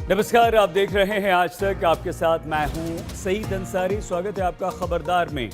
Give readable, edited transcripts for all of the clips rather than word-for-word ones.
नमस्कार, आप देख रहे हैं आज तक। आपके साथ मैं हूं सईद अंसारी। स्वागत है आपका खबरदार में।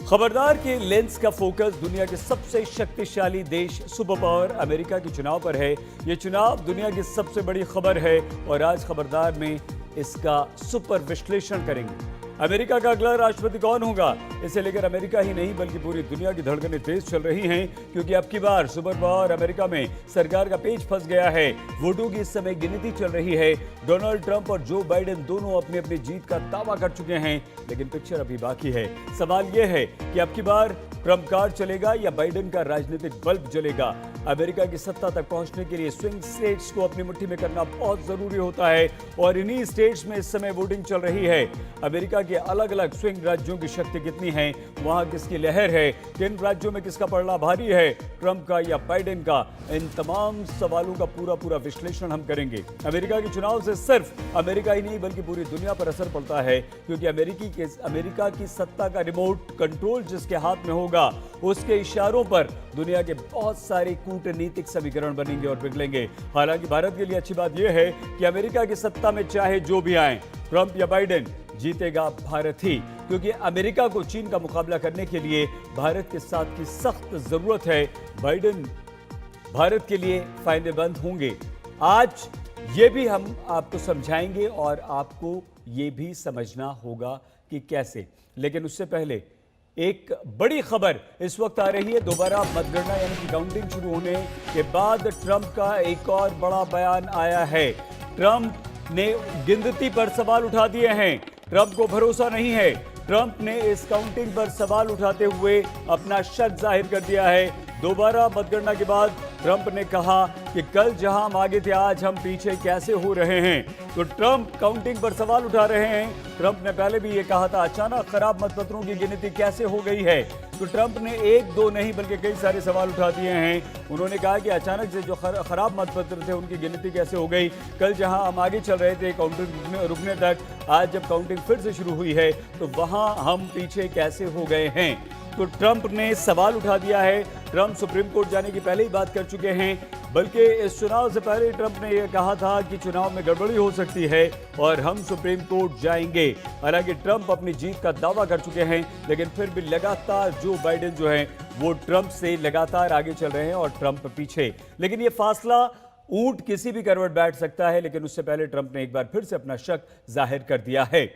खबरदार के लेंस का फोकस दुनिया के सबसे शक्तिशाली देश सुपर पावर अमेरिका के चुनाव पर है। यह चुनाव दुनिया की सबसे बड़ी खबर है और आज खबरदार में इसका सुपर विश्लेषण करेंगे। अमेरिका का अगला राष्ट्रपति कौन होगा, इसे लेकर अमेरिका ही नहीं बल्कि पूरी दुनिया की धड़कनें तेज चल रही हैं, क्योंकि अब की बार सुपर पावर अमेरिका में सरकार का पेच फंस गया है। वोटों की इस समय गिनती चल रही है। डोनाल्ड ट्रंप और जो बाइडेन दोनों अपनी अपनी जीत का दावा कर चुके हैं, लेकिन पिक्चर अभी बाकी है। सवाल यह है कि अब की बार ट्रंप कार्ड चलेगा या बाइडेन का राजनीतिक बल्ब जलेगा। अमेरिका की सत्ता तक पहुंचने के लिए स्विंग स्टेट्स को अपनी मुट्ठी में करना बहुत जरूरी होता है और इन्हीं स्टेट्स में इस समय वोटिंग चल रही है। अमेरिका के अलग अलग स्विंग राज्यों की शक्ति कितनी है, वहां किसकी लहर है, किन राज्यों में किसका पड़ना भारी है, ट्रंप का या बाइडेन का, इन तमाम सवालों का पूरा विश्लेषण हम करेंगे। अमेरिका के चुनाव से सिर्फ अमेरिका ही नहीं बल्कि पूरी दुनिया पर असर पड़ता है, क्योंकि अमेरिका की सत्ता का रिमोट कंट्रोल जिसके हाथ में होगा उसके इशारों पर दुनिया के बहुत सारे कूटनीतिक समीकरण बनेंगे और बिगड़ेंगे। हालांकि भारत के लिए अच्छी बात यह है कि अमेरिका की सत्ता में चाहे जो भी आए, ट्रंप या बाइडेन, जीतेगा भारत ही, क्योंकि अमेरिका को चीन का मुकाबला करने के लिए भारत के साथ की सख्त जरूरत है। बाइडेन भारत के लिए फायदेमंद होंगे। आज ये भी हम आपको समझाएंगे और आपको ये भी समझना होगा कि कैसे। लेकिन उससे पहले एक बड़ी खबर इस वक्त आ रही है। दोबारा मतगणना यानी कि काउंटिंग शुरू होने के बाद ट्रंप का एक और बड़ा बयान आया है। ट्रंप ने गिनती पर सवाल उठा दिए हैं। ट्रंप को भरोसा नहीं है। ट्रंप ने इस काउंटिंग पर सवाल उठाते हुए अपना शक जाहिर कर दिया है। दोबारा मतगणना के बाद ट्रंप ने कहा कि कल जहां हम आगे थे आज हम पीछे कैसे हो रहे हैं। तो ट्रंप काउंटिंग पर सवाल उठा रहे हैं। ट्रंप ने पहले भी ये कहा था अचानक खराब मतपत्रों की गिनती कैसे हो गई है। तो ट्रंप ने एक दो नहीं बल्कि कई सारे सवाल उठा दिए हैं। उन्होंने कहा कि अचानक से जो खराब मतपत्र थे उनकी गिनती कैसे हो गई। कल जहां हम आगे चल रहे थे काउंटिंग रुकने तक, आज जब काउंटिंग फिर से शुरू हुई है तो वहां हम पीछे कैसे हो गए हैं। तो ट्रंप ने सवाल उठा दिया है। ट्रंप सुप्रीम कोर्ट जाने की पहले ही बात कर चुके हैं, बल्कि इस चुनाव से पहले ट्रंप ने यह कहा था कि चुनाव में गड़बड़ी हो सकती है और हम सुप्रीम कोर्ट जाएंगे। हालांकि ट्रंप अपनी जीत का दावा कर चुके हैं, लेकिन फिर भी लगातार जो बाइडेन जो है वो ट्रंप से लगातार आगे चल रहे हैं और ट्रंप पीछे। लेकिन ये फासला ऊंट किसी भी करवट बैठ सकता है, लेकिन उससे पहले ट्रंप ने एक बार फिर से अपना शक जाहिर कर दिया है।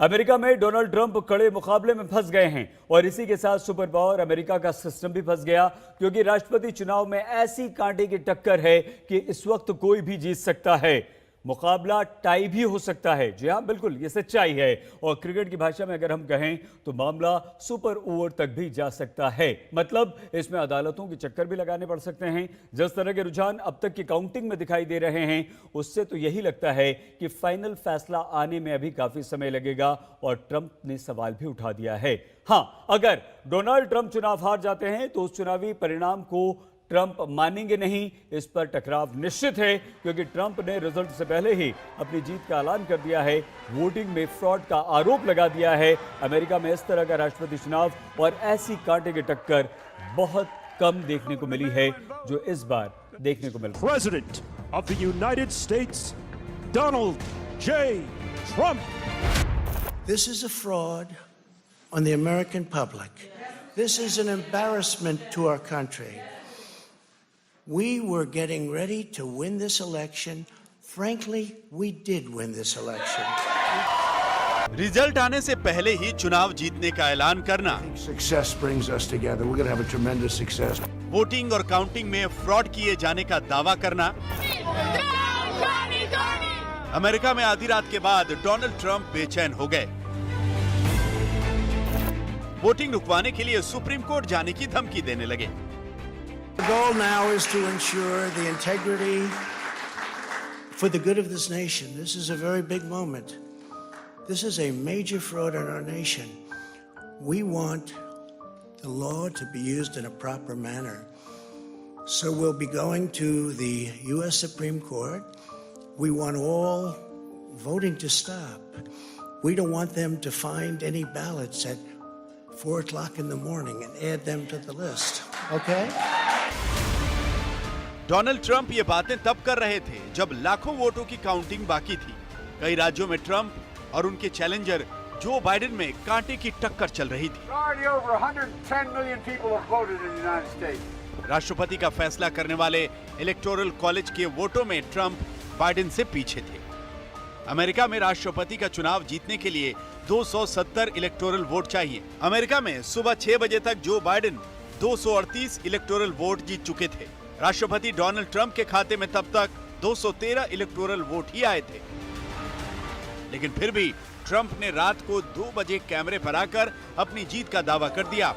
अमेरिका में डोनाल्ड ट्रंप कड़े मुकाबले में फंस गए हैं और इसी के साथ सुपर पावर अमेरिका का सिस्टम भी फंस गया, क्योंकि राष्ट्रपति चुनाव में ऐसी कांटे की टक्कर है कि इस वक्त कोई भी जीत सकता है। मुकाबला टाई भी हो सकता है। जी हाँ, बिल्कुल ये सच्चाई है। और क्रिकेट की भाषा में अगर हम कहें तो मामला सुपर ओवर तक भी जा सकता है। मतलब इसमें अदालतों के चक्कर भी लगाने पड़ सकते हैं। जिस तरह के रुझान अब तक की काउंटिंग में दिखाई दे रहे हैं, उससे तो यही लगता है कि फाइनल फैसला आने में अभी काफी समय लगेगा और ट्रंप ने सवाल भी उठा दिया है। हाँ, अगर डोनाल्ड ट्रंप चुनाव हार जाते हैं तो उस चुनावी परिणाम को ट्रंप मानेंगे नहीं। इस पर टकराव निश्चित है, क्योंकि ट्रंप ने रिजल्ट से पहले ही अपनी जीत का ऐलान कर दिया है। वोटिंग में फ्रॉड का आरोप लगा दिया है। अमेरिका में इस तरह का राष्ट्रपति चुनाव और ऐसी कांटे की टक्कर बहुत कम देखने को मिली है जो इस बार देखने को मिल रही है। President of the United States, Donald J. Trump. This is a fraud on the American public. This is an embarrassment to our country. We were getting ready to win this election. Frankly, we did win this election. Result आने से पहले ही चुनाव जीतने का ऐलान करना, Success brings us together. We're going to have a tremendous success. Voting और counting में फ्रॉड किए जाने का दावा करना। अमेरिका में आधी रात के बाद डोनाल्ड ट्रंप बेचैन हो गए। वोटिंग रुकवाने के लिए सुप्रीम कोर्ट जाने की धमकी देने लगे। The goal now is to ensure the integrity for the good of this nation. This is a very big moment. This is a major fraud in our nation. We want the law to be used in a proper manner. So we'll be going to the U.S. Supreme Court. We want all voting to stop. We don't want them to find any ballots at 4 o'clock in the morning and add them to the list. Okay? Donald Trump ये बातें तब कर रहे थे जब लाखों वोटों की काउंटिंग बाकी थी। कई राज्यों में ट्रंप और उनके चैलेंजर जो बाइडेन में कांटे की टक्कर चल रही थी। राष्ट्रपति का फैसला करने वाले इलेक्टोरल कॉलेज के वोटों में ट्रंप बाइडेन से पीछे थे। अमेरिका में राष्ट्रपति का चुनाव जीतने के लिए 270 इलेक्टोरल वोट चाहिए। अमेरिका में सुबह 6 बजे तक जो बाइडेन 238 इलेक्टोरल वोट जीत चुके थे। राष्ट्रपति डोनाल्ड ट्रंप के खाते में तब तक 213 इलेक्टोरल वोट ही आए थे। लेकिन फिर भी ट्रंप ने रात को 2 बजे कैमरे पर आकर अपनी जीत का दावा कर दिया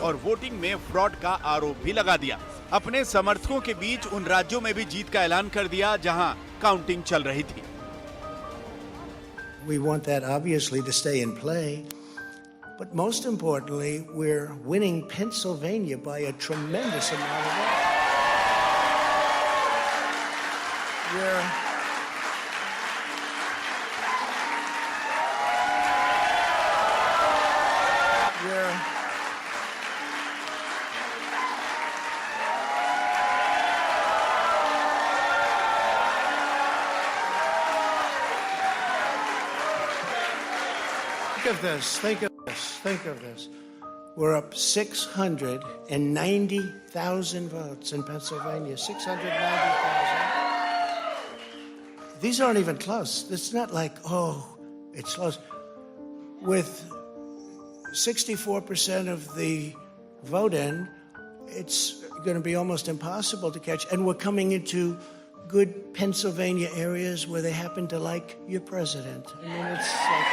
और वोटिंग में फ्रॉड का आरोप भी लगा दिया। अपने समर्थकों के बीच उन राज्यों में भी जीत का ऐलान कर दिया जहां काउंटिंग चल रही थी। We want that obviously to stay in play, but most importantly, we're winning Pennsylvania by a tremendous amount of votes. Think of this. We're up 690,000 votes in Pennsylvania. 690,000. These aren't even close. It's not like, oh, it's close. With 64% of the vote in, it's going to be almost impossible to catch. And we're coming into good Pennsylvania areas where they happen to like your president. I mean, it's like...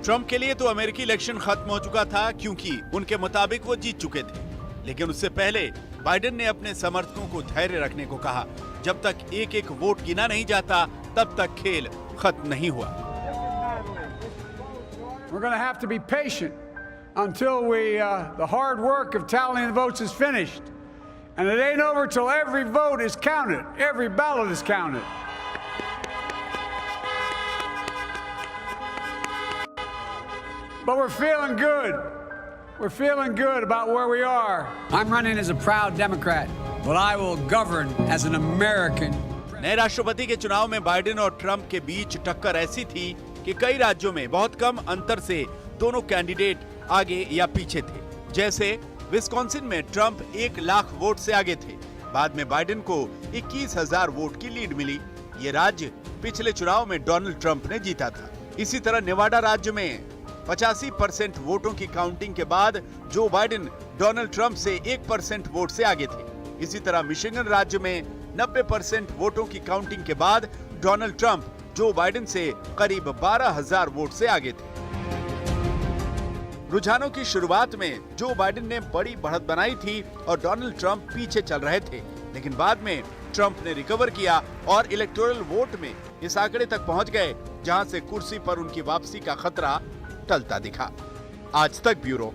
Trump के लिए तो अमेरिकी election खत्म हो चुका था क्योंकि उनके मुताबिक वो जीत चुके थे। लेकिन उससे पहले बाइडेन ने अपने समर्थकों को धैर्य रखने को कहा। जब तक एक एक वोट गिना नहीं जाता तब तक खेल खत्म नहीं हुआ। We're going to have to be patient until the hard work of tallying the votes is finished. And it ain't over till every vote is counted, every ballot is counted. But we're feeling good. We're feeling good about where we are. I'm running as a proud Democrat, but I will govern as an American. नए राष्ट्रपति के चुनाव में Biden और Trump के बीच टक्कर ऐसी थी कि कई राज्यों में बहुत कम अंतर से दोनों कैंडिडेट आगे या पीछे थे। जैसे विस्कॉन्सिन में ट्रंप 1 लाख वोट से आगे थे। बाद में बाइडेन को 21,000 वोट की लीड मिली। ये राज्य पिछले चुनाव में डोनाल्ड ट्रंप ने जीता था। इसी तरह नेवाडा राज्य में 85% वोटों की काउंटिंग के बाद जो बाइडेन डोनाल्ड ट्रंप से 1% वोट से आगे थे। इसी तरह मिशिगन राज्य में 90% वोटों की काउंटिंग के बाद डोनाल्ड ट्रंप जो बाइडेन से करीब 12,000 वोट से आगे थे। रुझानों की शुरुआत में जो बाइडेन ने बड़ी बढ़त बनाई थी और डोनाल्ड ट्रंप पीछे चल रहे थे, लेकिन बाद में ट्रंप ने रिकवर किया और इलेक्टोरल वोट में इस आंकड़े तक पहुंच गए जहां से कुर्सी पर उनकी वापसी का खतरा टलता दिखा। आज तक ब्यूरो।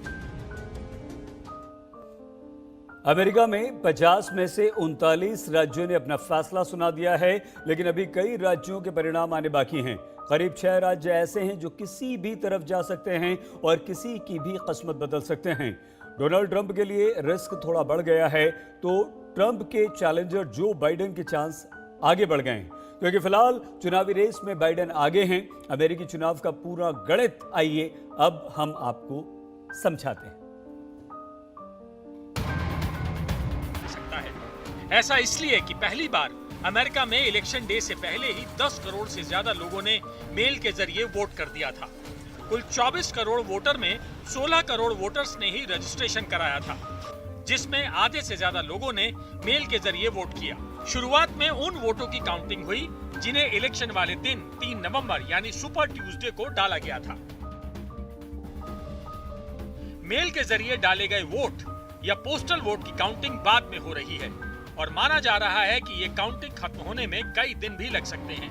अमेरिका में 50 में से 39 राज्यों ने अपना फैसला सुना दिया है, लेकिन अभी कई राज्यों के परिणाम आने बाकी हैं। करीब 6 राज्य ऐसे हैं जो किसी भी तरफ जा सकते हैं और किसी की भी किस्मत बदल सकते हैं। डोनाल्ड ट्रंप के लिए रिस्क थोड़ा बढ़ गया है, तो ट्रंप के चैलेंजर जो बाइडेन के चांस आगे बढ़ गए हैं, क्योंकि फिलहाल चुनावी रेस में बाइडेन आगे हैं। अमेरिकी चुनाव का पूरा गणित आइए अब हम आपको समझाते हैं। ऐसा इसलिए कि पहली बार अमेरिका में इलेक्शन डे से पहले ही 10 करोड़ से ज्यादा लोगों ने मेल के जरिए वोट कर दिया था। कुल 24 करोड़ वोटर में 16 करोड़ वोटर्स ने ही रजिस्ट्रेशन कराया था, जिसमें आधे से ज्यादा लोगों ने मेल के जरिए वोट किया। शुरुआत में उन वोटों की काउंटिंग हुई जिन्हें इलेक्शन वाले दिन 3 नवंबर यानी सुपर ट्यूसडे को डाला गया था। मेल के जरिए डाले गए वोट या पोस्टल वोट की काउंटिंग बाद में हो रही है और माना जा रहा है कि ये काउंटिंग खत्म होने में कई दिन भी लग सकते हैं।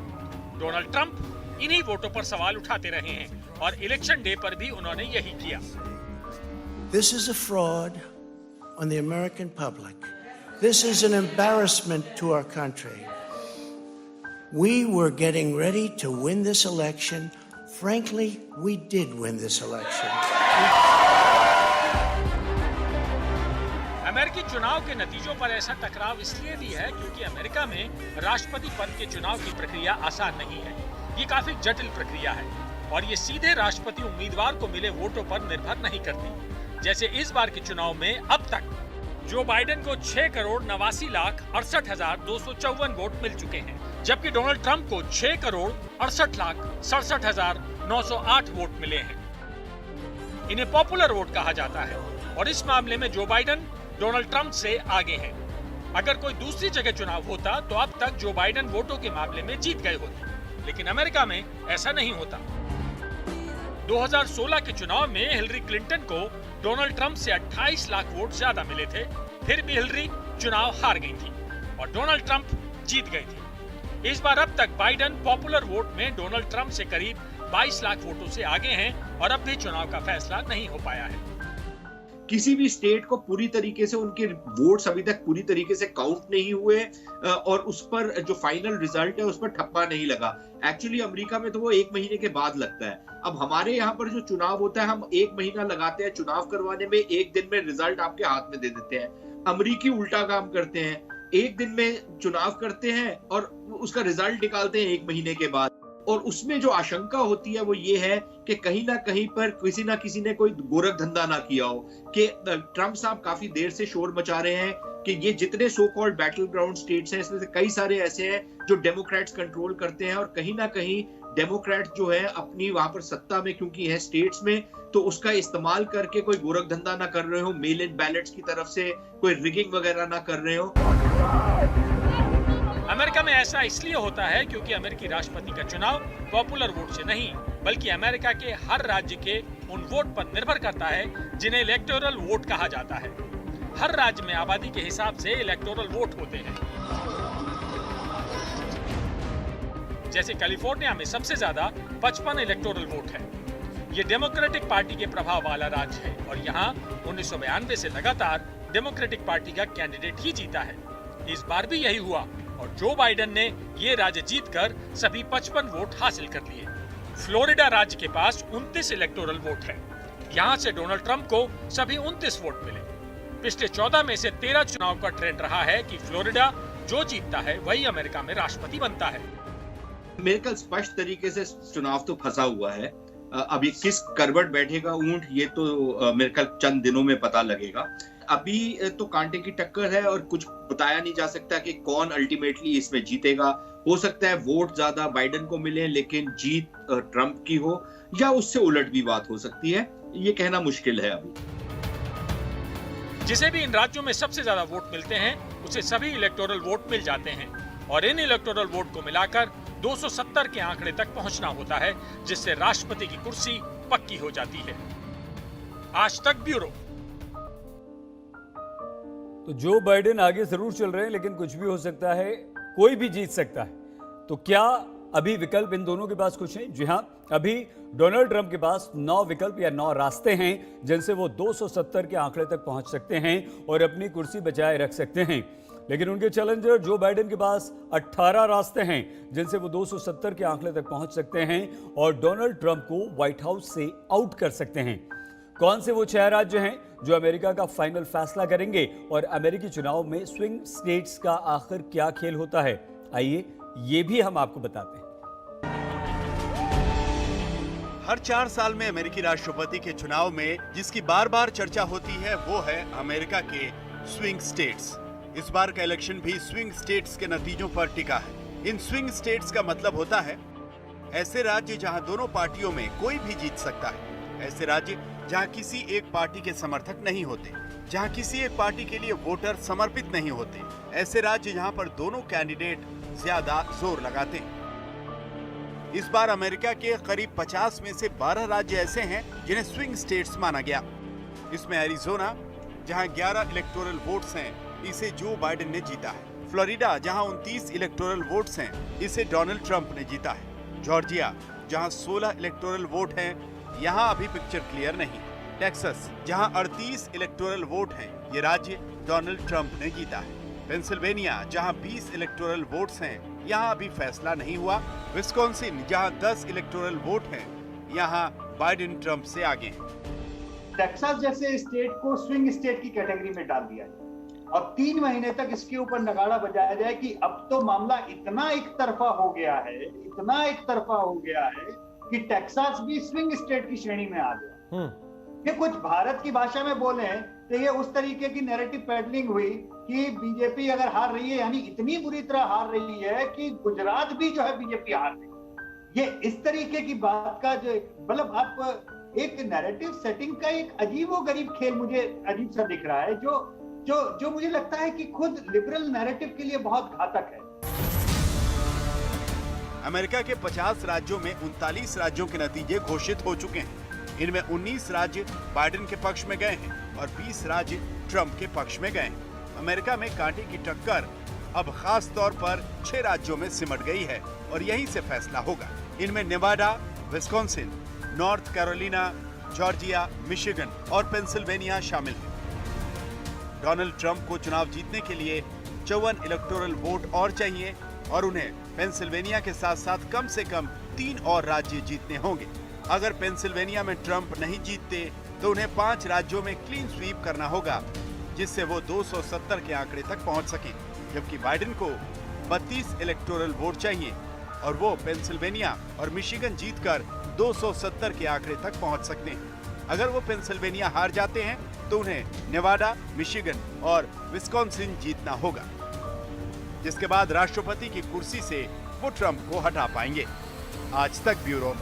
डोनाल्ड ट्रंप इन्हीं वोटों पर सवाल उठाते रहे हैं और इलेक्शन डे पर भी उन्होंने यही किया। This is a fraud on the American public. This is an embarrassment to our country. We were getting ready to win this election. Frankly, we did win this election. चुनाव के नतीजों पर ऐसा टकराव इसलिए भी है क्योंकि अमेरिका में राष्ट्रपति पद के चुनाव की प्रक्रिया आसान नहीं है। ये काफी जटिल प्रक्रिया है और ये सीधे राष्ट्रपति उम्मीदवार को मिले वोटों पर निर्भर नहीं करती। जैसे इस बार के चुनाव में अब तक जो बाइडेन को 6,89,68,254 वोट मिल चुके हैं, जबकि डोनाल्ड ट्रंप को 6,68,67,908 वोट मिले हैं। इन्हें पॉपुलर वोट कहा जाता है और इस मामले में जो बाइडेन डोनाल्ड ट्रंप से आगे हैं। अगर कोई दूसरी जगह चुनाव होता तो अब तक जो बाइडेन वोटों के मामले में जीत गए होते, लेकिन अमेरिका में ऐसा नहीं होता। 2016 के चुनाव में हिलरी क्लिंटन को डोनाल्ड ट्रंप से 28 लाख वोट ज्यादा मिले थे, फिर भी हिलरी चुनाव हार गई थी और डोनाल्ड ट्रंप जीत गई थी। इस बार अब तक बाइडेन पॉपुलर वोट में डोनाल्ड ट्रंप से करीब 22 लाख वोटों से आगे हैं और अब भी चुनाव का फैसला नहीं हो पाया है। किसी भी स्टेट को पूरी तरीके से उनके वोट्स अभी तक पूरी तरीके से काउंट नहीं हुए और उस पर जो फाइनल रिजल्ट है उस पर ठप्पा नहीं लगा। एक्चुअली अमेरिका में तो वो 1 महीने के बाद लगता है। अब हमारे यहाँ पर जो चुनाव होता है हम 1 महीना लगाते हैं चुनाव करवाने में, 1 दिन में रिजल्ट आपके हाथ में दे देते हैं। अमेरिकी उल्टा काम करते हैं, 1 दिन में चुनाव करते हैं और उसका रिजल्ट निकालते हैं 1 महीने के बाद। और उसमें जो आशंका होती है वो ये है कि कहीं ना कहीं पर किसी ना किसी ने कोई गोरख धंधा ना किया हो कि ट्रंप साहब काफी देर से शोर मचा रहे हैं कि ये जितने so called battle ground states हैं इसमें से कई सारे ऐसे हैं जो डेमोक्रेट्स कंट्रोल करते हैं और कहीं ना कहीं डेमोक्रेट जो है अपनी वहां पर सत्ता में क्योंकि है स्टेट्स में, तो उसका इस्तेमाल करके कोई गोरख धंधा ना कर रहे हो, मेल इन बैलेट्स की तरफ से कोई रिगिंग वगैरह ना कर रहे हो। अमेरिका में ऐसा इसलिए होता है क्योंकि अमेरिकी राष्ट्रपति का चुनाव पॉपुलर वोट से नहीं बल्कि अमेरिका के हर राज्य के उन वोट पर निर्भर करता है जिन्हें इलेक्टोरल वोट कहा जाता है। हर राज्य में आबादी के हिसाब से इलेक्टोरल वोट होते हैं। जैसे कैलिफोर्निया में सबसे ज्यादा 55 इलेक्टोरल वोट है। ये डेमोक्रेटिक पार्टी के प्रभाव वाला राज्य है और यहाँ 1992 से लगातार डेमोक्रेटिक पार्टी का कैंडिडेट ही जीता है। इस बार भी यही हुआ और जो बाइडेन ने ये राज्य जीतकर सभी 55 वोट हासिल कर लिए। फ्लोरिडा राज्य के पास 29 इलेक्टोरल वोट है। यहाँ से डोनाल्ड ट्रंप को सभी 29 वोट मिले। पिछले 14 में से 13 चुनाव का ट्रेंड रहा है कि फ्लोरिडा जो जीतता है वही अमेरिका में राष्ट्रपति बनता है। अमेरिका स्पष्ट तरीके से चुनाव तो फंसा हुआ है। अब ये किस करवट बैठेगा ऊंट ये तो अमेरिका चंद दिनों में पता लगेगा। अभी तो कांटे की टक्कर है और कुछ बताया नहीं जा सकता कि कौन अल्टीमेटली इसमें जीतेगा। हो सकता है वोट ज्यादा बाइडेन को मिले लेकिन जीत ट्रंप की हो या उससे उलट भी बात हो सकती है, ये कहना मुश्किल है अभी। जिसे भी इन राज्यों में सबसे ज्यादा वोट मिलते हैं उसे सभी इलेक्टोरल वोट मिल जाते हैं और इन इलेक्टोरल वोट को मिलाकर 270 के आंकड़े तक पहुंचना होता है जिससे राष्ट्रपति की कुर्सी पक्की हो जाती है। आज तक ब्यूरो। तो जो बाइडेन आगे जरूर चल रहे हैं लेकिन कुछ भी हो सकता है, कोई भी जीत सकता है। तो क्या अभी विकल्प इन दोनों के पास कुछ है? जी हाँ, अभी डोनाल्ड ट्रंप के पास 9 विकल्प या 9 रास्ते हैं जिनसे वो 270 के आंकड़े तक पहुंच सकते हैं और अपनी कुर्सी बचाए रख सकते हैं। लेकिन उनके चैलेंजर जो बाइडेन के पास 18 रास्ते हैं जिनसे वो 270 के आंकड़े तक पहुंच सकते हैं और डोनाल्ड ट्रंप को व्हाइट हाउस से आउट कर सकते हैं। कौन से वो 6 राज्य हैं जो अमेरिका का फाइनल फैसला करेंगे और अमेरिकी चुनाव में स्विंग स्टेट्स का आखिर क्या खेल होता है, आइए ये भी हम आपको बताते हैं। हर 4 साल में अमेरिकी राष्ट्रपति के चुनाव में जिसकी बार बार चर्चा होती है वो है अमेरिका के स्विंग स्टेट्स। इस बार का इलेक्शन भी स्विंग स्टेट्स के नतीजों पर टिका है। इन स्विंग स्टेट्स का मतलब होता है ऐसे राज्य जहां दोनों पार्टियों में कोई भी जीत सकता है, ऐसे राज्य जहां किसी एक पार्टी के समर्थक नहीं होते, जहां किसी एक पार्टी के लिए वोटर समर्पित नहीं होते, ऐसे राज्य जहां पर दोनों कैंडिडेट ज्यादा जोर लगाते हैं। इस बार अमेरिका के करीब 50 में से 12 राज्य ऐसे हैं जिन्हें स्विंग स्टेट्स माना गया। इसमें एरिजोना जहां 11 इलेक्टोरल वोट्स हैं, इसे जो बाइडेन ने जीता है। फ्लोरिडा जहां 29 इलेक्टोरल वोट्स हैं, इसे डोनाल्ड ट्रंप ने जीता है। जॉर्जिया जहां 16 इलेक्टोरल वोट हैं, यहाँ अभी पिक्चर क्लियर नहीं। टेक्सास जहां 38 इलेक्टोरल वोट हैं, ये राज्य डोनाल्ड ट्रंप ने जीता है। पेंसिल्वेनिया जहां 20 इलेक्टोरल वोट्स हैं, यहाँ अभी फैसला नहीं हुआ। विस्कॉन्सिन जहां 10 इलेक्टोरल वोट हैं, यहाँ बाइडेन ट्रंप से आगे हैं। टेक्सास जैसे स्टेट को स्विंग स्टेट की कैटेगरी में डाल दिया है। और 3 महीने तक इसके ऊपर नगाड़ा बजाया जाए कि अब तो मामला इतना एक तरफा हो गया है कि टेक्सास भी स्विंग स्टेट की श्रेणी में आ गया। ये कुछ भारत की भाषा में बोले तो ये उस तरीके की नैरेटिव पैडलिंग हुई कि बीजेपी अगर हार रही है, यानी इतनी बुरी तरह हार रही है कि गुजरात भी जो है बीजेपी हार रही है। ये इस तरीके की बात का जो मतलब आप एक नैरेटिव सेटिंग का एक अजीबोगरीब खेल मुझे अजीब सा दिख रहा है, जो मुझे लगता है कि खुद लिबरल नैरेटिव के लिए बहुत घातक है। अमेरिका के 50 राज्यों में 39 राज्यों के नतीजे घोषित हो चुके हैं। इनमें 19 राज्य बाइडेन के पक्ष में गए हैं और 20 राज्य ट्रंप के पक्ष में गए हैं। अमेरिका में कांटे की टक्कर अब खास तौर पर 6 राज्यों में सिमट गई है और यहीं से फैसला होगा। इनमें Nevada, Wisconsin, north Carolina, Georgia, Michigan और पेंसिल्वेनिया शामिल हैं। डोनाल्ड ट्रंप को चुनाव जीतने के लिए 54 इलेक्टोरल वोट और चाहिए और उन्हें पेंसिल्वेनिया के साथ साथ कम से कम 3 और राज्य जीतने होंगे। अगर पेंसिल्वेनिया में ट्रंप नहीं जीतते तो उन्हें 5 राज्यों में क्लीन स्वीप करना होगा, जिससे वो 270 के आंकड़े तक पहुंच सकें, जबकि बाइडेन को 32 इलेक्टोरल वोट चाहिए और वो पेंसिल्वेनिया और मिशिगन जीतकर 270 के आंकड़े तक पहुंच सकते हैं। अगर वो पेंसिल्वेनिया हार जाते हैं तो उन्हें नेवाडा, मिशिगन और विस्कॉन्सिन जीतना होगा, जिसके बाद राष्ट्रपति की कुर्सी से वो ट्रंप को हटा पाएंगे। आज तक ब्यूरो।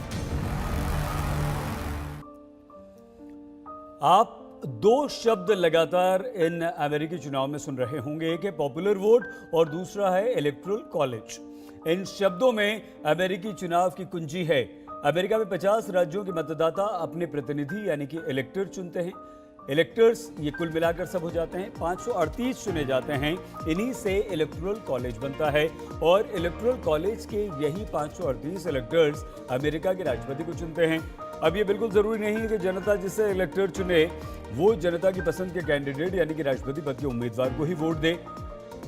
आप 2 शब्द लगातार इन अमेरिकी चुनाव में सुन रहे होंगे, एक है पॉपुलर वोट और दूसरा है इलेक्टोरल कॉलेज। इन शब्दों में अमेरिकी चुनाव की कुंजी है। अमेरिका में 50 राज्यों के मतदाता अपने प्रतिनिधि यानी कि इलेक्टर चुनते हैं। इलेक्टर्स ये कुल मिलाकर सब हो जाते हैं, 538 चुने जाते हैं। इन्हीं से इलेक्टोरल कॉलेज बनता है और इलेक्टोरल कॉलेज के यही 538 इलेक्टर्स अमेरिका के राष्ट्रपति को चुनते हैं। अब ये बिल्कुल जरूरी नहीं है कि जनता जिसे इलेक्टर चुने वो जनता की पसंद के कैंडिडेट यानी कि राष्ट्रपति पद के उम्मीदवार को ही वोट दे।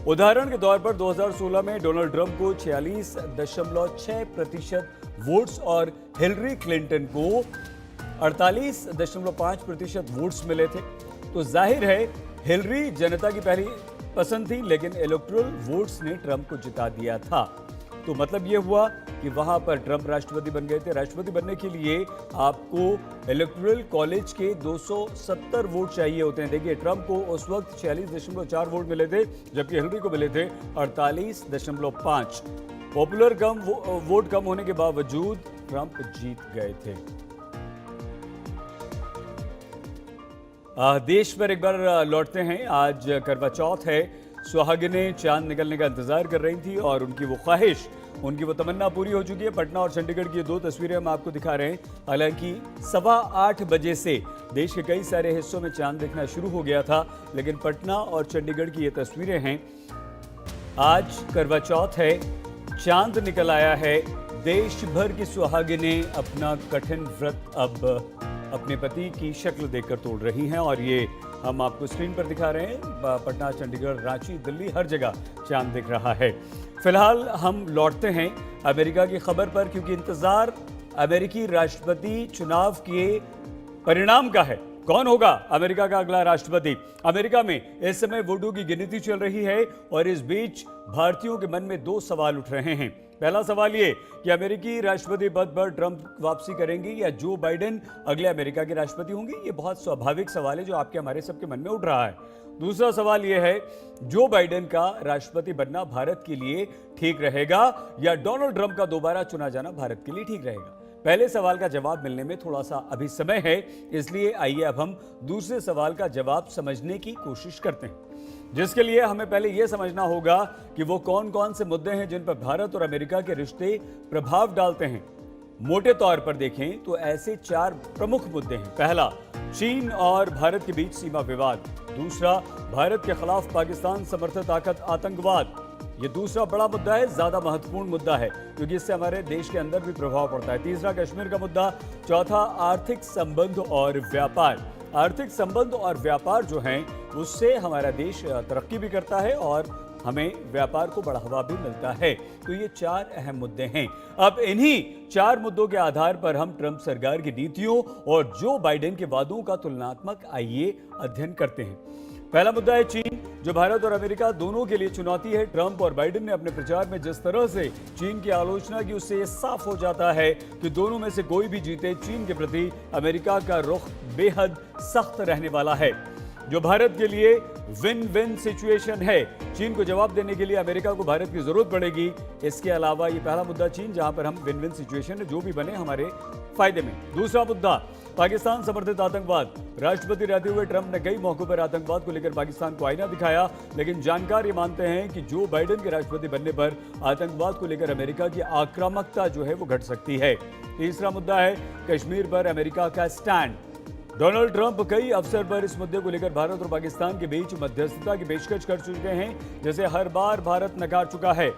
उदाहरण के तौर पर 2016 में डोनाल्ड ट्रंप को 46.6% वोट्स और हिलरी क्लिंटन को 48.5% वोट्स मिले थे। तो जाहिर है हिलरी जनता की पहली पसंद थी, लेकिन इलेक्टोरल वोट्स ने ट्रंप को जिता दिया था। तो मतलब यह हुआ कि वहां पर ट्रंप राष्ट्रपति बन गए थे। राष्ट्रपति बनने के लिए आपको इलेक्टोरल कॉलेज के 270 वोट चाहिए होते हैं। देखिए, ट्रंप को उस वक्त 46.4 वोट मिले थे, जबकि हिलरी को मिले थे 48.5। पॉपुलर वोट कम होने के बावजूद ट्रंप जीत गए थे। देश पर एक बार लौटते हैं। आज करवा चौथ है। सुहागिनें चांद निकलने का इंतजार कर रही थी और उनकी वो ख्वाहिश, उनकी वो तमन्ना पूरी हो चुकी है। पटना और चंडीगढ़ की 2 तस्वीरें हम आपको दिखा रहे हैं। हालांकि 8:15 बजे से देश के कई सारे हिस्सों में चांद दिखना शुरू हो गया था, लेकिन पटना और चंडीगढ़ की ये तस्वीरें हैं। आज करवा चौथ है, चांद निकल आया है। देश भर की सुहागिनें अपना कठिन व्रत अब अपने पति की शक्ल देखकर तोड़ रही हैं और ये हम आपको स्क्रीन पर दिखा रहे हैं। पटना, चंडीगढ़, रांची, दिल्ली, हर जगह चांद दिख रहा है। फिलहाल हम लौटते हैं अमेरिका की खबर पर, क्योंकि इंतजार अमेरिकी राष्ट्रपति चुनाव के परिणाम का है। कौन होगा अमेरिका का अगला राष्ट्रपति? अमेरिका में इस समय वोटों की गिनती चल रही है और इस बीच भारतीयों के मन में 2 सवाल उठ रहे हैं। पहला सवाल ये कि अमेरिकी राष्ट्रपति पद पर ट्रंप वापसी करेंगे या जो बाइडेन अगले अमेरिका के राष्ट्रपति होंगे। ये बहुत स्वाभाविक सवाल है जो आपके हमारे सबके मन में उठ रहा है। दूसरा सवाल यह है, जो बाइडेन का राष्ट्रपति बनना भारत के लिए ठीक रहेगा या डोनाल्ड ट्रंप का दोबारा चुना जाना भारत के लिए ठीक रहेगा? पहले सवाल का जवाब मिलने में थोड़ा सा अभी समय है, इसलिए आइए अब हम दूसरे सवाल का जवाब समझने की कोशिश करते हैं, जिसके लिए हमें पहले यह समझना होगा कि वो कौन कौन से मुद्दे हैं जिन पर भारत और अमेरिका के रिश्ते प्रभाव डालते हैं। मोटे तौर पर देखें तो ऐसे 4 प्रमुख मुद्दे हैं। पहला, चीन और भारत के बीच सीमा विवाद। दूसरा, भारत के खिलाफ पाकिस्तान समर्थित ताकत आतंकवाद। ये दूसरा बड़ा मुद्दा है, ज्यादा महत्वपूर्ण मुद्दा है क्योंकि इससे हमारे देश के अंदर भी प्रभाव पड़ता है। तीसरा, कश्मीर का मुद्दा। चौथा, आर्थिक संबंध और व्यापार। आर्थिक संबंध और व्यापार जो हैं उससे हमारा देश तरक्की भी करता है और हमें व्यापार को बढ़ावा भी मिलता है। तो ये 4 अहम मुद्दे हैं। अब इन्हीं 4 मुद्दों के आधार पर हम ट्रंप सरकार की नीतियों और जो बाइडेन के वादों का तुलनात्मक आइए अध्ययन करते हैं। पहला मुद्दा है चीन, जो भारत और अमेरिका दोनों के लिए चुनौती है। ट्रंप और बाइडेन ने अपने प्रचार में जिस तरह से चीन की आलोचना की, उससे यह साफ हो जाता है कि दोनों में से कोई भी जीते, चीन के प्रति अमेरिका का रुख बेहद सख्त रहने वाला है, जो भारत के लिए विन विन सिचुएशन है। चीन को जवाब देने के लिए अमेरिका को भारत की जरूरत पड़ेगी। इसके अलावा ये पहला मुद्दा चीन, जहां पर हम विन विन सिचुएशन है, जो भी बने हमारे फायदे में। दूसरा मुद्दा पाकिस्तान समर्थित आतंकवाद। राष्ट्रपति रहते हुए ट्रंप ने कई मौकों पर आतंकवाद को लेकर पाकिस्तान को आईना दिखाया, लेकिन जानकार ये मानते हैं कि जो बाइडेन के राष्ट्रपति बनने पर आतंकवाद को लेकर अमेरिका की आक्रामकता जो है वो घट सकती है। तीसरा मुद्दा है कश्मीर पर अमेरिका का स्टैंड। डोनाल्ड ट्रंप कई अवसर पर इस मुद्दे को लेकर भारत और पाकिस्तान के बीच मध्यस्थता की पेशकश कर चुके हैं, जैसे हर बार भारत नकार चुका है।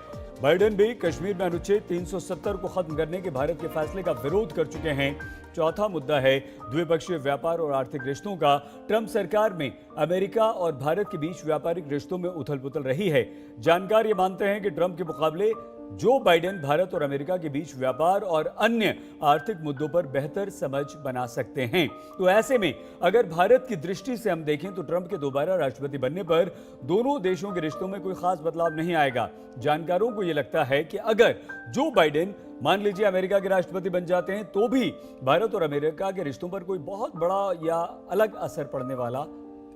बाइडेन भी कश्मीर में अनुच्छेद 370 को खत्म करने के भारत के फैसले का विरोध कर चुके हैं। चौथा मुद्दा है द्विपक्षीय व्यापार और आर्थिक रिश्तों का। ट्रंप सरकार में अमेरिका और भारत के बीच व्यापारिक रिश्तों में उथल पुथल रही है। जानकार ये मानते हैं कि ट्रंप के मुकाबले जो बाइडेन भारत और अमेरिका के बीच व्यापार और अन्य आर्थिक मुद्दों पर बेहतर समझ बना सकते हैं। तो ऐसे में अगर भारत की दृष्टि से हम देखें तो ट्रंप के दोबारा राष्ट्रपति बनने पर दोनों देशों के रिश्तों में कोई खास बदलाव नहीं आएगा। जानकारों को यह लगता है कि अगर जो बाइडेन मान लीजिए अमेरिका के राष्ट्रपति बन जाते हैं तो भी भारत और अमेरिका के रिश्तों पर कोई बहुत बड़ा या अलग असर पड़ने वाला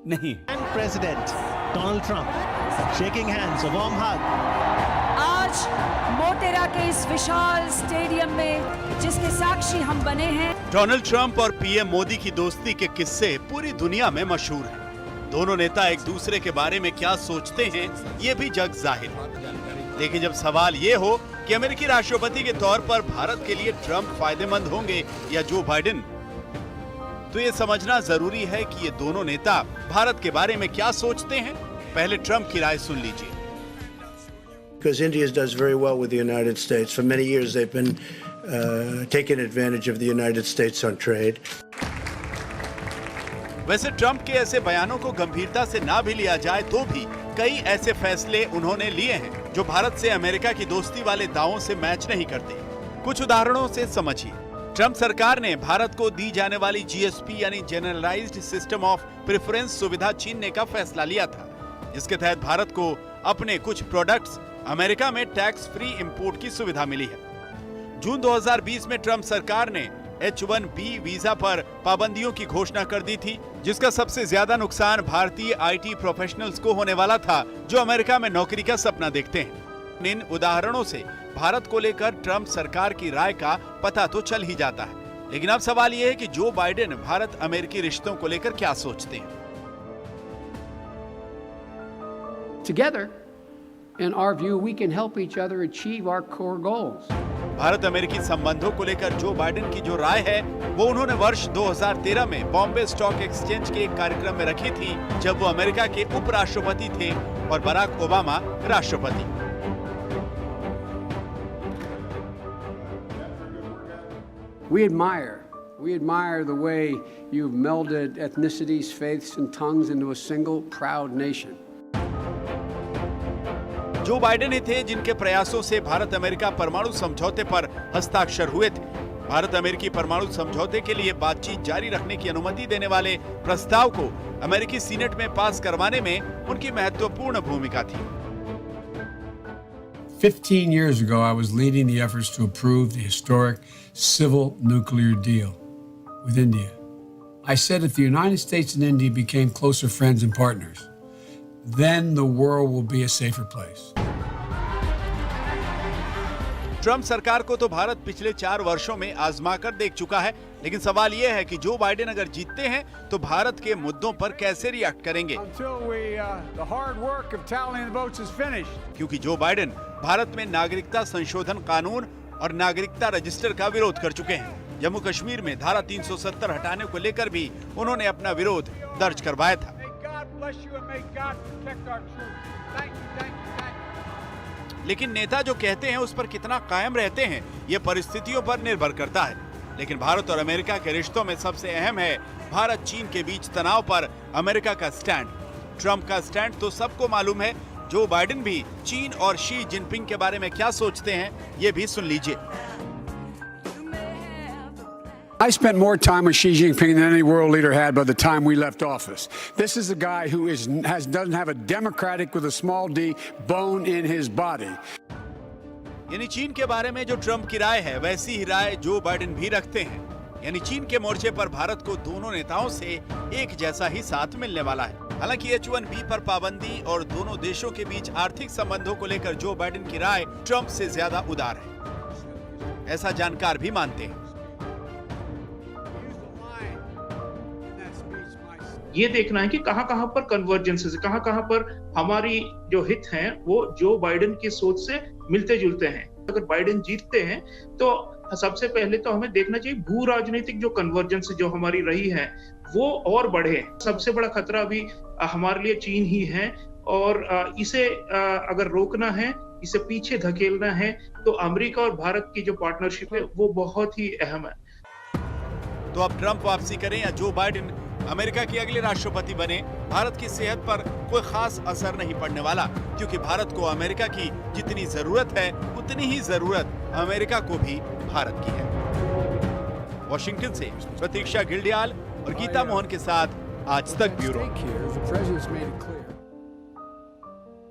नहीं। President Donald Trump shaking hands, a warm hug. आज मोटेरा के इस विशाल स्टेडियम में जिसके साक्षी हम बने हैं। डोनाल्ड ट्रंप और पीएम मोदी की दोस्ती के किस्से पूरी दुनिया में मशहूर हैं। दोनों नेता एक दूसरे के बारे में क्या सोचते हैं, ये भी जग जाहिर है। लेकिन जब सवाल ये हो कि अमेरिकी राष्ट्रपति के तौर पर भारत के लिए ट्रंप फायदेमंद होंगे या जो बाइडेन, तो ये समझना जरूरी है कि ये दोनों नेता भारत के बारे में क्या सोचते हैं। पहले ट्रंप की राय सुन लीजिए। Because India does very well with the United States. For many years they've been taking advantage of the United States on trade. वैसे ट्रंप के ऐसे बयानों को गंभीरता से ना भी लिया जाए तो भी कई ऐसे फैसले उन्होंने लिए हैं जो भारत से अमेरिका की दोस्ती वाले दावों से मैच नहीं करते। कुछ उदाहरणों से समझिए। ट्रंप सरकार ने भारत को दी जाने वाली जीएसपी यानी जनरलाइज्ड सिस्टम ऑफ प्रेफरेंस सुविधा छीनने का फैसला लिया था, जिसके तहत भारत को अपने कुछ प्रोडक्ट्स अमेरिका में टैक्स फ्री इंपोर्ट की सुविधा मिली है। जून 2020 में ट्रंप सरकार ने H-1B वीजा पर पाबंदियों की घोषणा कर दी थी, जिसका सबसे ज्यादा नुकसान भारतीय आईटी प्रोफेशनल्स को होने वाला था जो अमेरिका में नौकरी का सपना देखते हैं। इन उदाहरणों से भारत को लेकर ट्रंप सरकार की राय का पता तो चल ही जाता है। लेकिन अब सवाल यह है कि जो बाइडेन भारत अमेरिकी रिश्तों को लेकर क्या सोचते हैं। Together, in our view, we can help each other achieve our core goals. Bharat अमेरिकी संबंधों को लेकर जो बाइडेन की जो राय है वो उन्होंने वर्ष 2013 में बॉम्बे स्टॉक एक्सचेंज के एक कार्यक्रम में रखी थी, जब वो अमेरिका के उपराष्ट्रपति थे और बराक ओबामा राष्ट्रपति। We admire the way you've melded ethnicities, faiths, and tongues into a single proud nation. Joe Biden ही थे जिनके प्रयासों से भारत अमेरिका परमाणु समझौते पर हस्ताक्षर हुए थे। भारत अमेरिकी परमाणु समझौते के लिए बातचीत जारी रखने की अनुमति देने वाले प्रस्ताव को अमेरिकी सीनेट में पास करवाने में उनकी महत्वपूर्ण भूमिका थी। 15 years ago, I was leading the efforts to approve the historic civil nuclear deal with India. I said if the United States and India became closer friends and partners, then the world will be a safer place. Trump सरकार को तो भारत पिछले 4 वर्षों में आजमा कर देख चुका है, लेकिन सवाल यह है कि जो बाइडेन अगर जीतते हैं तो भारत के मुद्दों पर कैसे रिएक्ट करेंगे। क्योंकि जो बाइडेन भारत में नागरिकता संशोधन कानून और नागरिकता रजिस्टर का विरोध कर चुके हैं। जम्मू कश्मीर में धारा 370 हटाने को लेकर भी उन्होंने अपना विरोध दर्ज करवाया था। लेकिन नेता जो कहते हैं उस पर कितना कायम रहते हैं ये परिस्थितियों पर निर्भर करता है। लेकिन भारत और अमेरिका के रिश्तों में सबसे अहम है भारत चीन के बीच तनाव पर अमेरिका का स्टैंड। ट्रंप का स्टैंड तो सबको मालूम है, जो बाइडेन भी चीन और शी जिनपिंग के बारे में क्या सोचते हैं, ये भी सुन लीजिए। I spent more time with Xi Jinping than any world leader had by the time we left office. This is a guy who doesn't have a democratic with a small d bone in his body. यानी चीन के बारे में जो Trump की राय है, वैसी ही राय Joe Biden भी रखते हैं। यानी चीन के मोर्चे पर भारत को दोनों नेताओं से एक जैसा ही साथ मिलने वाला है। हालांकि H-1B पर पाबंदी और दोनों देशों के बीच आर्थिक संबंधों को लेकर जो बाइडेन की राय ट्रंप से ज्यादा उदार है, ऐसा जानकार भी मानते हैं। ये देखना है कि कहां-कहां पर कन्वर्जेंसेस, कहां-कहां पर हमारी जो हित हैं वो जो बाइडेन की सोच से मिलते-जुलते हैं। अगर बाइडेन जीतते हैं तो सबसे पहले तो हमें देखना चाहिए भू राजनीतिक जो कन्वर्जेंस जो हमारी रही है वो और बढ़े। सबसे बड़ा खतरा अभी हमारे लिए चीन ही है और इसे अगर रोकना है, इसे पीछे धकेलना है तो अमेरिका और भारत की जो पार्टनरशिप है वो बहुत ही अहम है। तो अब ट्रंप वापसी करें या जो बाइडेन अमेरिका के अगले राष्ट्रपति बने, भारत की सेहत पर कोई खास असर नहीं पड़ने वाला, क्योंकि भारत को अमेरिका की जितनी जरूरत है उतनी ही जरूरत अमेरिका को भी भारत की है। वॉशिंगटन से प्रतीक्षा गिल्डियाल और गीता मोहन के साथ आज तक ब्यूरो।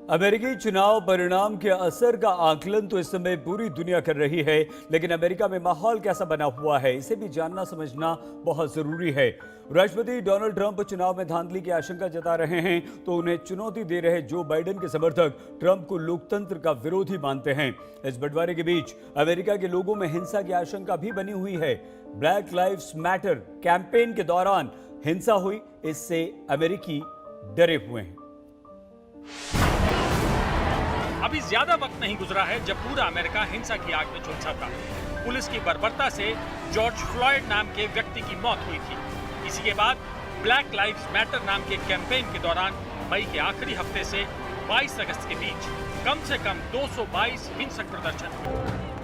अमेरिकी चुनाव परिणाम के असर का आकलन तो इस समय पूरी दुनिया कर रही है, लेकिन अमेरिका में माहौल कैसा बना हुआ है इसे भी जानना समझना बहुत जरूरी है। राष्ट्रपति डोनाल्ड ट्रंप चुनाव में धांधली की आशंका जता रहे हैं तो उन्हें चुनौती दे रहे जो बाइडेन के समर्थक ट्रंप को लोकतंत्र का विरोधी मानते हैं। इस बंटवारे के बीच अमेरिका के लोगों में हिंसा की आशंका भी बनी हुई है। ब्लैक लाइव्स मैटर कैंपेन के दौरान हिंसा हुई, इससे अमेरिकी डरे हुए हैं। अभी ज्यादा वक्त नहीं गुजरा है जब पूरा अमेरिका हिंसा की आग में झुलसा था। पुलिस की बर्बरता से जॉर्ज फ्लॉयड नाम के व्यक्ति की मौत हुई थी। इसी के बाद ब्लैक लाइव्स मैटर नाम के कैंपेन के दौरान मई के आखिरी हफ्ते से 22 अगस्त के बीच कम से कम 222 हिंसक प्रदर्शन हुए।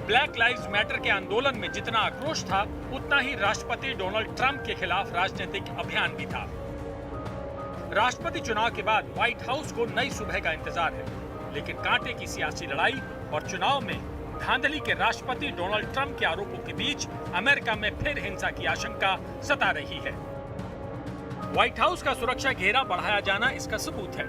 ब्लैक लाइव्स मैटर के आंदोलन में जितना आक्रोश था, उतना ही राष्ट्रपति डोनाल्ड ट्रंप के खिलाफ राजनीतिक अभियान भी था। राष्ट्रपति चुनाव के बाद व्हाइट हाउस को नई सुबह का इंतजार है, लेकिन कांटे की सियासी लड़ाई और चुनाव में धांधली के राष्ट्रपति डोनाल्ड ट्रंप के आरोपों के बीच अमेरिका में फिर हिंसा की आशंका सता रही है। व्हाइट हाउस का सुरक्षा घेरा बढ़ाया जाना इसका सबूत है।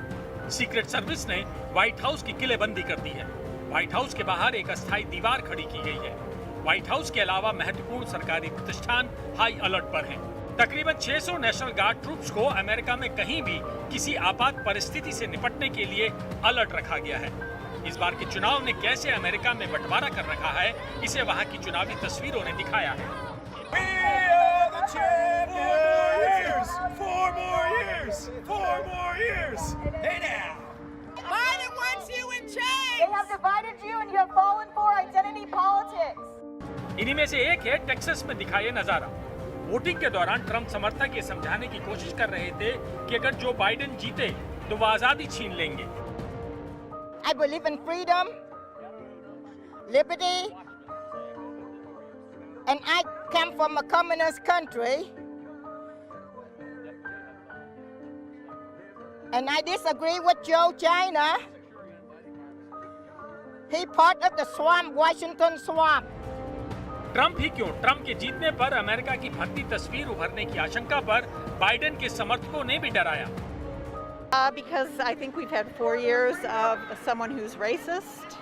सीक्रेट सर्विस ने व्हाइट हाउस की किलेबंदी कर दी है। व्हाइट हाउस के बाहर एक अस्थायी दीवार खड़ी की गई है। व्हाइट हाउस के अलावा महत्वपूर्ण सरकारी प्रतिष्ठान हाई अलर्ट पर हैं। तकरीबन 600 नेशनल गार्ड ट्रूप्स को अमेरिका में कहीं भी किसी आपात परिस्थिति से निपटने के लिए अलर्ट रखा गया है। इस बार के चुनाव ने कैसे अमेरिका में बंटवारा कर रखा है, इसे वहां की चुनावी तस्वीरों ने दिखाया है। इन्हीं में से एक है टेक्सास में दिखा ये नजारा। वोटिंग के दौरान ट्रंप समर्थक ये समझाने की कोशिश कर रहे थे कि अगर जो बाइडेन जीते तो वो आजादी छीन लेंगे। I believe in freedom, liberty, and I come from a communist country, and I disagree with Joe China. He part of the swamp, Washington swamp. Trump ही क्यों, ट्रंप के जीतने पर अमेरिका की भद्दी तस्वीर उभरने की आशंका पर बाइडेन के समर्थकों ने भी डराया। Because I think we've had 4 years of someone who's racist,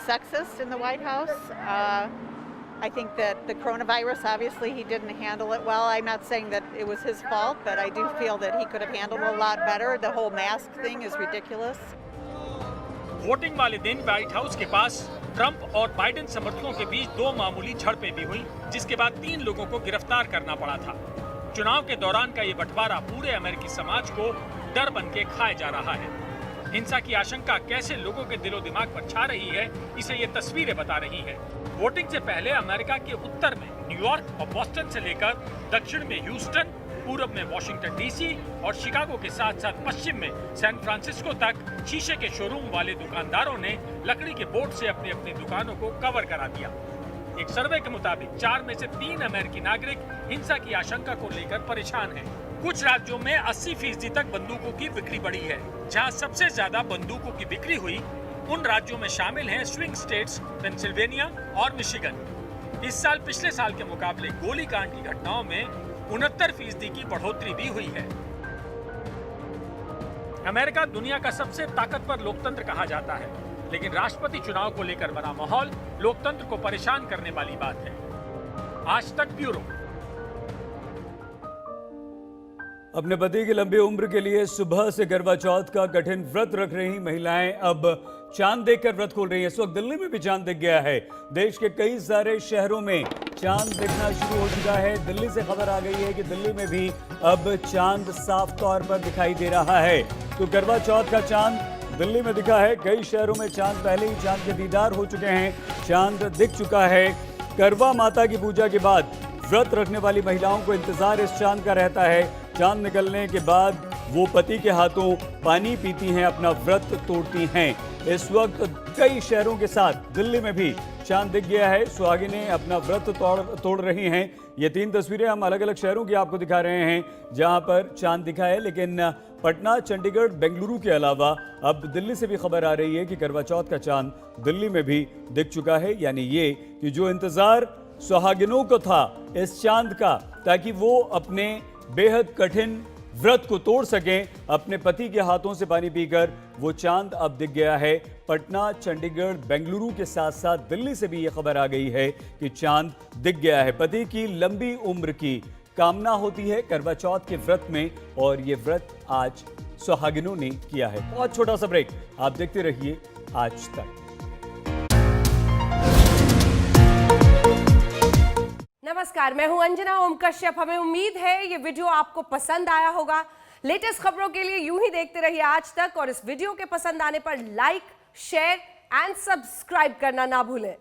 sexist in the White House. I think that the coronavirus, obviously, he didn't handle it well. I'm not saying that it was his fault, but I do feel that he could have handled it a lot better. The whole mask thing is ridiculous. Voting वाले दिन white house के पास Trump और Biden समर्थकों के बीच 2 मामूली झड़पें भी हुई, जिसके बाद 3 लोगों को गिरफ्तार करना पड़ा था। चुनाव के दौरान का ये बंटवारा पूरे अमेरिकी समाज को डर बन के खाए जा रहा है। हिंसा की आशंका कैसे लोगों के दिलो दिमाग पर छा रही है, इसे ये तस्वीरें बता रही हैं। वोटिंग से पहले अमेरिका के उत्तर में न्यूयॉर्क और बॉस्टन से लेकर दक्षिण में ह्यूस्टन, पूरब में वॉशिंगटन डीसी और शिकागो के साथ साथ पश्चिम में सैन फ्रांसिस्को तक शीशे के शोरूम वाले दुकानदारों ने लकड़ी के बोर्ड से अपनी अपनी दुकानों को कवर करा दिया। एक सर्वे के मुताबिक 4 में से 3 अमेरिकी नागरिक हिंसा की आशंका को लेकर परेशान हैं। कुछ राज्यों में 80% तक बंदूकों की बिक्री बढ़ी है। जहां सबसे ज्यादा बंदूकों की बिक्री हुई उन राज्यों में शामिल हैं स्विंग स्टेट्स पेंसिल्वेनिया और मिशिगन। इस साल पिछले साल के मुकाबले गोलीकांड की घटनाओं में 69% की बढ़ोतरी भी हुई है। अमेरिका दुनिया का सबसे ताकतवर लोकतंत्र कहा जाता है, लेकिन राष्ट्रपति चुनाव को लेकर बना माहौल लोकतंत्र को परेशान करने वाली बात है। आज तक ब्यूरो। अपने पति की लंबी उम्र के लिए सुबह से करवा चौथ का कठिन व्रत रख रही महिलाएं अब चांद देखकर व्रत खोल रही हैं। इस वक्त दिल्ली में भी चांद दिख गया है। देश के कई सारे शहरों में चांद दिखना शुरू हो चुका है। दिल्ली से खबर आ गई है कि दिल्ली में भी अब चांद साफ तौर पर दिखाई दे रहा है। तो करवा चौथ का चांद दिल्ली में दिखा है। कई शहरों में चांद पहले ही चांद के दीदार हो चुके हैं। चांद दिख चुका है। करवा माता की पूजा के बाद व्रत रखने वाली महिलाओं को इंतजार इस चांद का रहता है। चांद निकलने के बाद वो पति के हाथों पानी पीती हैं, अपना व्रत तोड़ती हैं। इस वक्त कई शहरों के साथ दिल्ली में भी चांद दिख गया है। सुहागिनें अपना व्रत तोड़ रही हैं। ये 3 तस्वीरें हम अलग अलग शहरों की आपको दिखा रहे हैं जहां पर चांद दिखा है। लेकिन पटना, चंडीगढ़, बेंगलुरु के अलावा अब दिल्ली से भी खबर आ रही है कि करवा चौथ का चांद दिल्ली में भी दिख चुका है। यानी ये कि जो इंतजार सुहागिनों को था इस चांद का, ताकि वो अपने बेहद कठिन व्रत को तोड़ सकें अपने पति के हाथों से पानी पीकर, वो चांद अब दिख गया है। पटना, चंडीगढ़, बेंगलुरु के साथ साथ दिल्ली से भी ये खबर आ गई है कि चांद दिख गया है। पति की लंबी उम्र की कामना होती है करवा चौथ के व्रत में, और ये व्रत आज सुहागिनों ने किया है। बहुत छोटा सा ब्रेक, आप देखते रहिए आज तक। नमस्कार, मैं हूं अंजना ओम कश्यप। हमें उम्मीद है ये वीडियो आपको पसंद आया होगा। लेटेस्ट खबरों के लिए यूं ही देखते रहिए आज तक, और इस वीडियो के पसंद आने पर लाइक, शेयर एंड सब्सक्राइब करना ना भूलें।